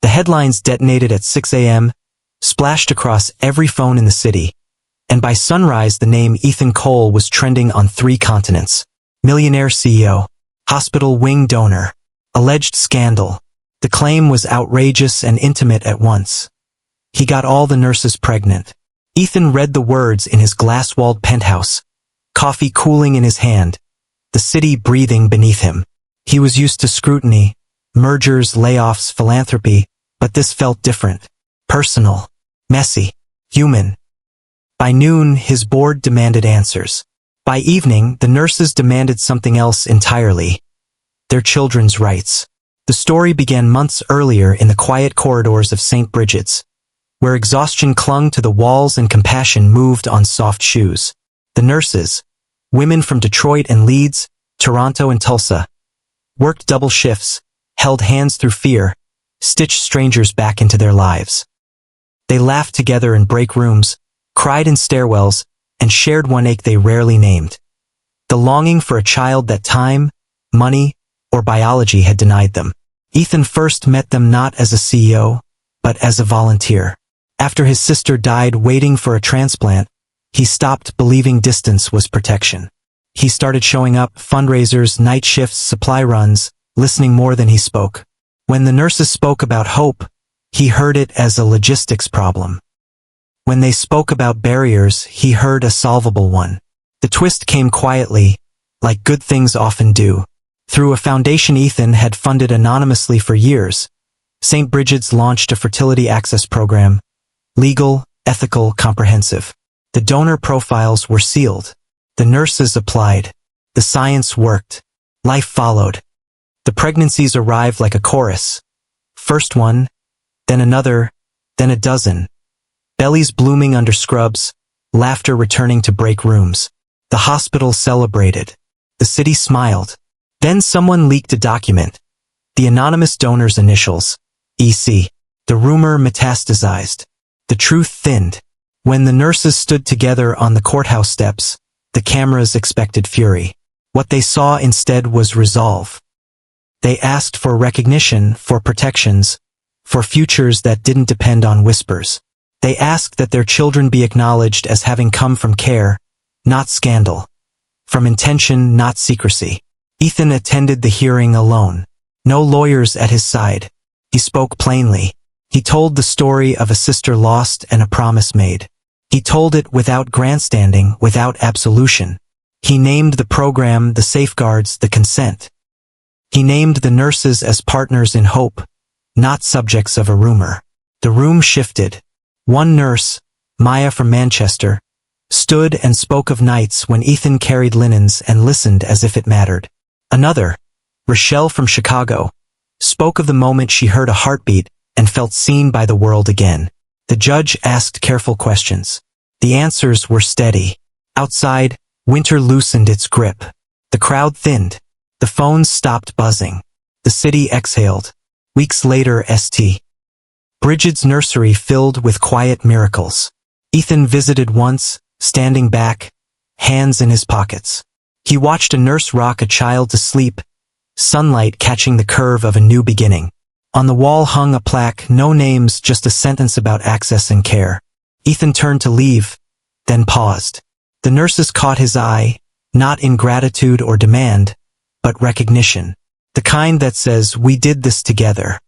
The headlines detonated at 6 a.m., splashed across every phone in the city, and by sunrise the name Ethan Cole was trending on 3 continents. Millionaire CEO, hospital wing donor, alleged scandal. The claim was outrageous and intimate at once. He got all the nurses pregnant. Ethan read the words in his glass-walled penthouse, coffee cooling in his hand, the city breathing beneath him. He was used to scrutiny, mergers, layoffs, philanthropy, but this felt different. Personal, messy, human. By noon, his board demanded answers. By evening, the nurses demanded something else entirely: their children's rights. The story began months earlier in the quiet corridors of St. Bridget's, where exhaustion clung to the walls and compassion moved on soft shoes. The nurses, women from Detroit and Leeds, Toronto and Tulsa, worked double shifts, held hands through fear, stitched strangers back into their lives. They laughed together in break rooms, cried in stairwells, and shared one ache they rarely named: the longing for a child that time, money, or biology had denied them. Ethan first met them not as a CEO, but as a volunteer. After his sister died waiting for a transplant, he stopped believing distance was protection. He started showing up: fundraisers, night shifts, supply runs, listening more than he spoke. When the nurses spoke about hope, he heard it as a logistics problem. When they spoke about barriers, he heard a solvable one. The twist came quietly, like good things often do. Through a foundation Ethan had funded anonymously for years, St. Bridget's launched a fertility access program: legal, ethical, comprehensive. The donor profiles were sealed. The nurses applied. The science worked. Life followed. The pregnancies arrived like a chorus. First one, then another, then a dozen. Bellies blooming under scrubs, laughter returning to break rooms. The hospital celebrated. The city smiled. Then someone leaked a document. The anonymous donor's initials, EC. The rumor metastasized. The truth thinned. When the nurses stood together on the courthouse steps, the cameras expected fury. What they saw instead was resolve. They asked for recognition, for protections, for futures that didn't depend on whispers. They asked that their children be acknowledged as having come from care, not scandal. From intention, not secrecy. Ethan attended the hearing alone. No lawyers at his side. He spoke plainly. He told the story of a sister lost and a promise made. He told it without grandstanding, without absolution. He named the program, the safeguards, the consent. He named the nurses as partners in hope, not subjects of a rumor. The room shifted. One nurse, Maya from Manchester, stood and spoke of nights when Ethan carried linens and listened as if it mattered. Another, Rochelle from Chicago, spoke of the moment she heard a heartbeat and felt seen by the world again. The judge asked careful questions. The answers were steady. Outside, winter loosened its grip. The crowd thinned. The phones stopped buzzing. The city exhaled. Weeks later, St. Bridget's nursery filled with quiet miracles. Ethan visited once, standing back, hands in his pockets. He watched a nurse rock a child to sleep, sunlight catching the curve of a new beginning. On the wall hung a plaque, no names, just a sentence about access and care. Ethan turned to leave, then paused. The nurses caught his eye, not in gratitude or demand, but recognition. The kind that says, "We did this together."